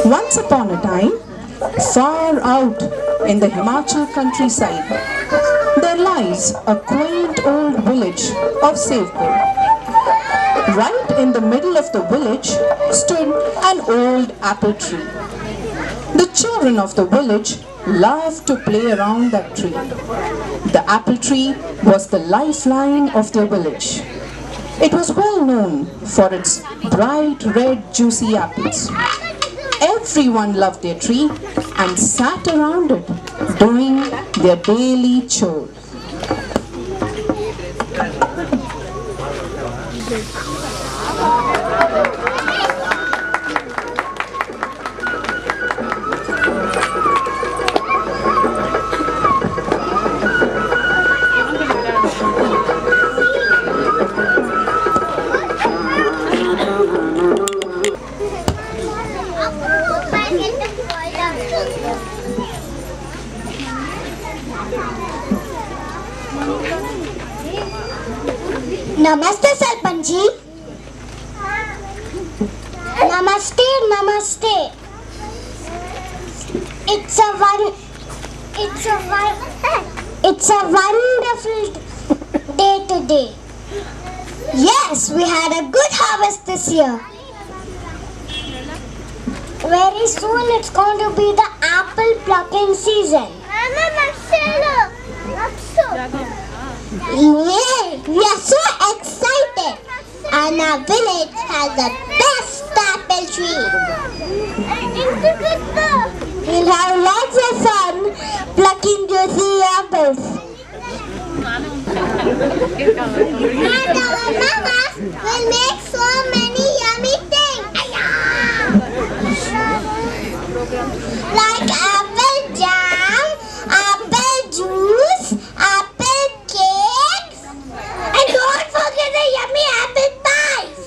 Once upon a time, far out in the Himachal countryside, there lies a quaint old village of Sevpur. Right in the middle of the village stood an old apple tree. The children of the village loved to play around that tree. The apple tree was the lifeline of the village. It was well known for its bright red juicy apples. Everyone loved their tree and sat around it doing their daily chores. Namaste Sarpanji. Namaste, namaste. It's a wonderful day today. Yes, we had a good harvest this year. Very soon it's going to be the apple plucking season. Yeah, we are so excited, and our village has the best apple tree. We'll have lots of fun plucking juicy apples. And our mamas will make so many yummy things. Like apple jam, apple juice, apple cakes, and don't forget the yummy apple pies.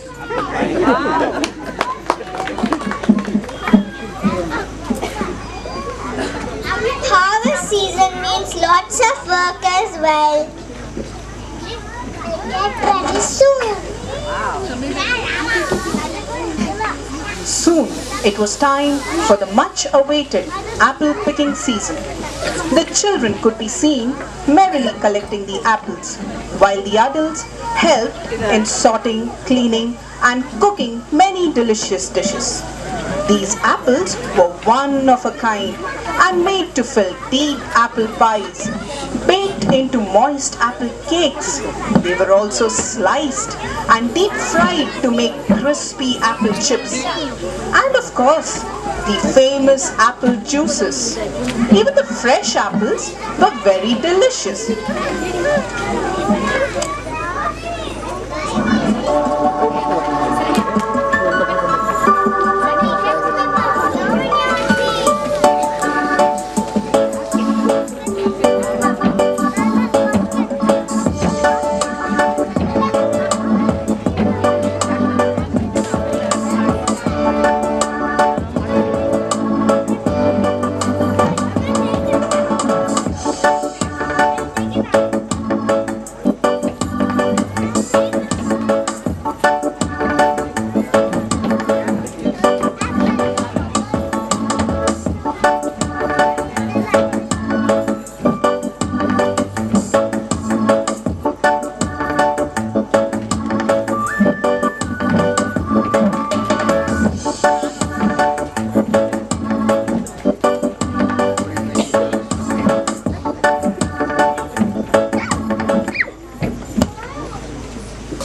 Harvest season means lots of work as well. Get ready soon. Soon it was time for the much awaited apple picking season. The children could be seen merrily collecting the apples, while the adults helped in sorting, cleaning, and cooking many delicious dishes. These apples were one of a kind and made to fill deep apple pies, baked into moist apple cakes. They were also sliced and deep fried to make crispy apple chips. And of course, the famous apple juices. Even the fresh apples were very delicious.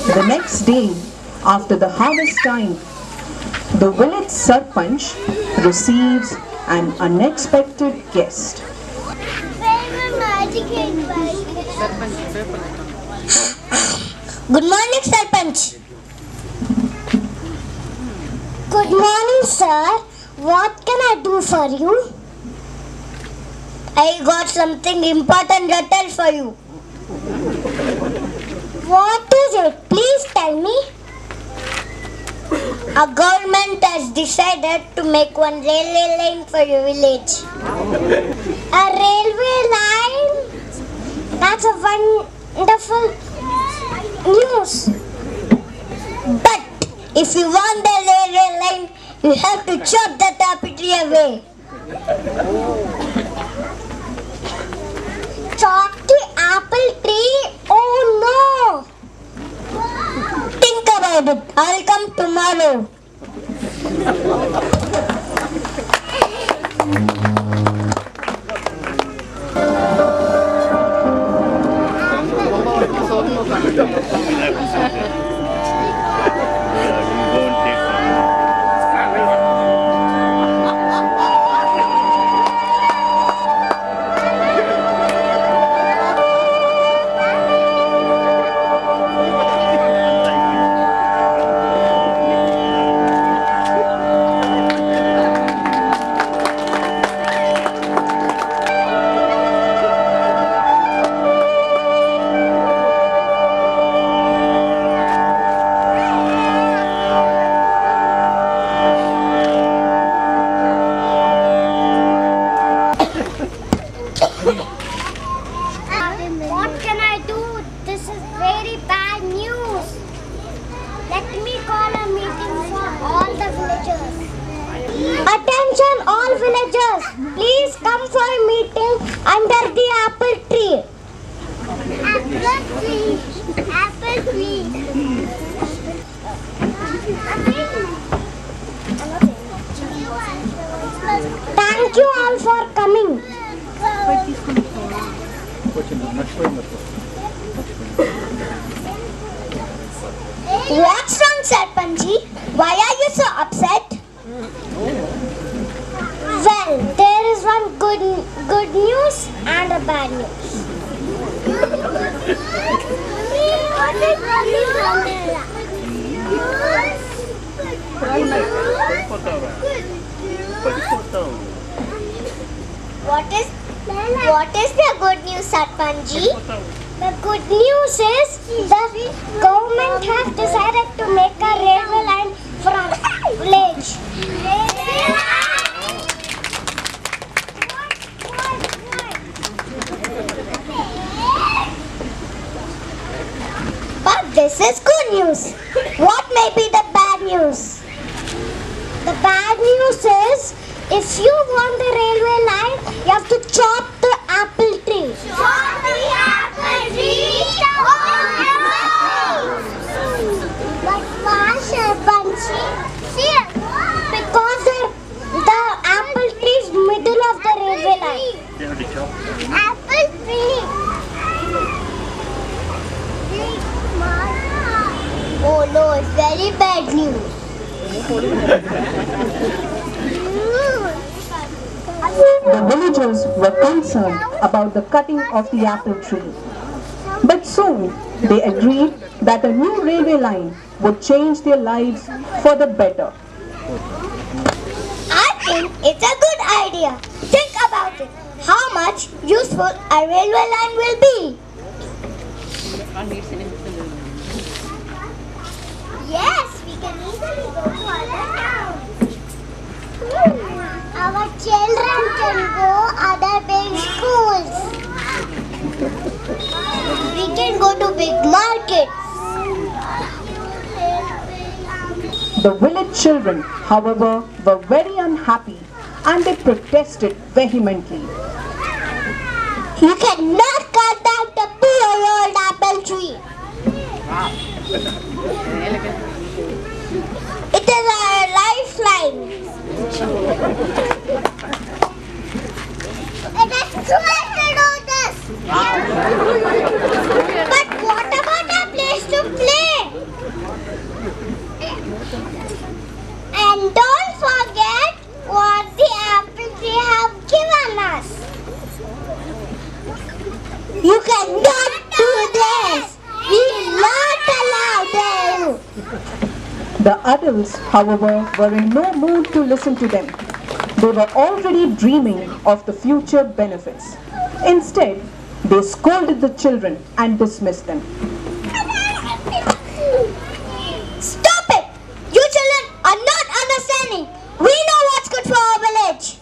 The next day, after the harvest time, the village Sarpanch receives an unexpected guest. Good morning, Sarpanch. Good morning, sir. What can I do for you? I got something important to tell for you. What is it? Please tell me. Our government has decided to make one railway line for your village. A railway line? That's a wonderful news. But if you want the railway line, You have to chop that apple tree away. Chop the apple tree? Oh no! Think about it. I'll come tomorrow. What can I do? This is very bad news. Let me call a meeting for all the villagers. Attention all villagers. Please come for a meeting under the apple tree. Apple tree. Apple tree. Thank you all for coming. What's wrong, Sarpanji? Why are you so upset? Well, there is one good news and a bad news. What is the good news, Sarpanji? The good news is the government has decided to make a railway line from village. But this is good news. What may be the bad news? The bad news is if you want the railway line, you have to chop the apple tree. Chop the apple tree? Oh no! But why, Sarpanji? See, because the apple tree is middle of the railway line. Apple tree. Oh no, it's very bad news. The villagers were concerned about the cutting of the apple tree. But soon they agreed that a new railway line would change their lives for the better. I think it's a good idea. Think about it. How much useful a railway line will be. Yes, we can easily go to other towns. Our children can go other big schools. We can go to big markets. The village children, however, were very unhappy and they protested vehemently. You cannot cut down the 2-year-old apple tree. It is our lifeline. It is too late to do this. But what about a place to play? And don't forget what the apple tree have given us. You cannot do this. We will not allow them. The adults, however, were in no mood to listen to them. They were already dreaming of the future benefits. Instead, they scolded the children and dismissed them. Stop it! You children are not understanding. We know what's good for our village.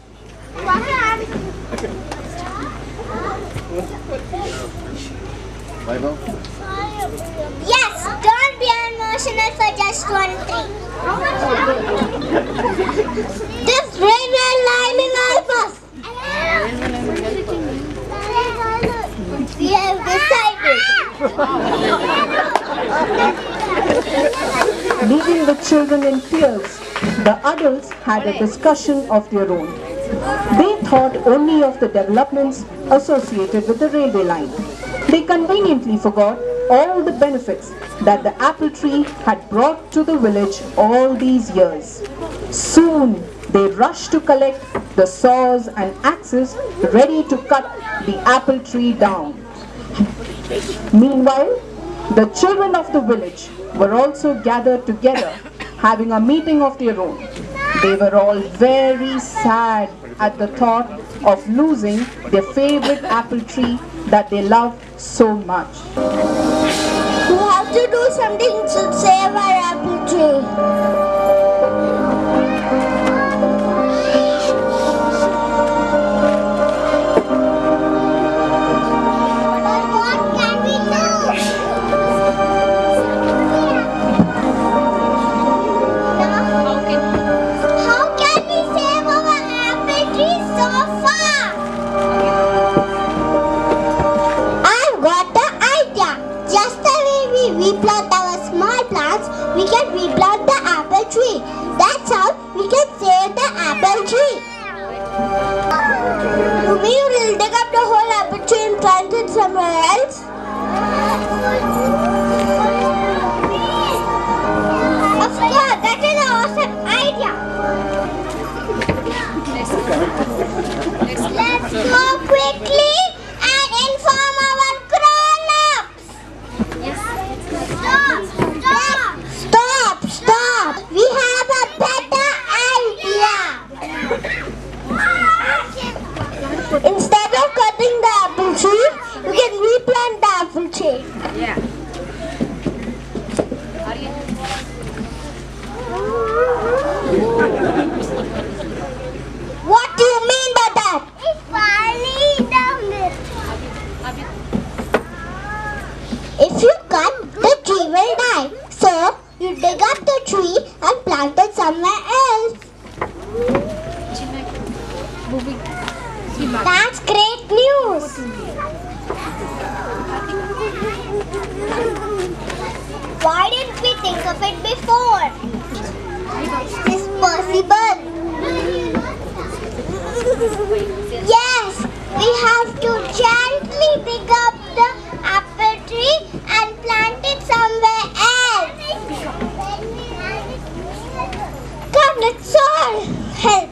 Yes, don't be emotional for just 1 tree. children in tears, the adults had a discussion of their own. They thought only of the developments associated with the railway line. They conveniently forgot all the benefits that the apple tree had brought to the village all these years. Soon they rushed to collect the saws and axes ready to cut the apple tree down. Meanwhile, the children of the village were also gathered together, having a meeting of their own. They were all very sad at the thought of losing their favorite apple tree that they loved so much. We have to do something to save our apple tree. Replant our small plants, we can replant the apple tree. That's how we can save the apple tree. We will dig up the whole apple tree and plant it somewhere else. Of course, that is an awesome idea. Let's go quickly and inform our grown-ups. Stop! We have a better idea. Instead of cutting the apple tree, we can replant the apple tree. Yeah. What do you mean by that? It's falling down there. If you cut, the tree will die. So, you dig up the tree and plant it somewhere else. That's great news. Why didn't we think of it before? Is this possible? Yes, we have to gently dig up the apple tree and plant it somewhere else. Come, let's all help.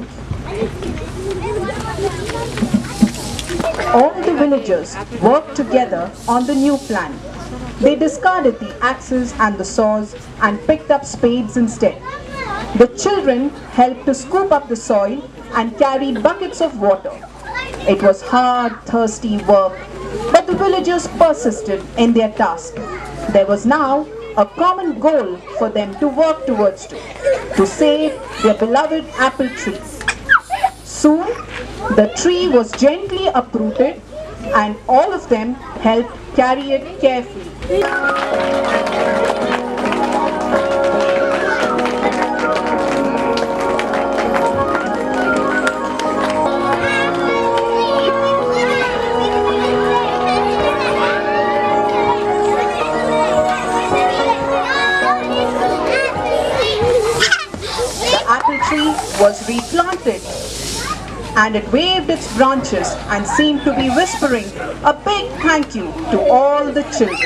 All the villagers worked together on the new plan. They discarded the axes and the saws and picked up spades instead. The children helped to scoop up the soil and carry buckets of water. It was hard, thirsty work, but the villagers persisted in their task. There was now a common goal for them to work towards to save their beloved apple tree. Soon, the tree was gently uprooted and all of them helped carry it carefully. The apple tree was replanted and it waved its branches and seemed to be whispering a big thank you to all the children.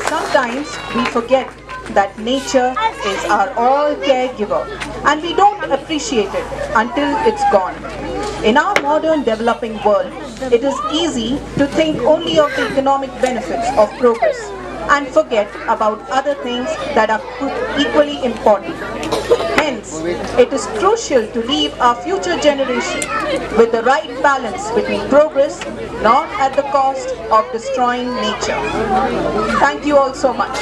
Sometimes we forget that nature is our all caregiver and we don't appreciate it until it's gone. In our modern developing world, it is easy to think only of the economic benefits of progress and forget about other things that are equally important. Hence, it is crucial to leave our future generation with the right balance between progress, not at the cost of destroying nature. Thank you all so much.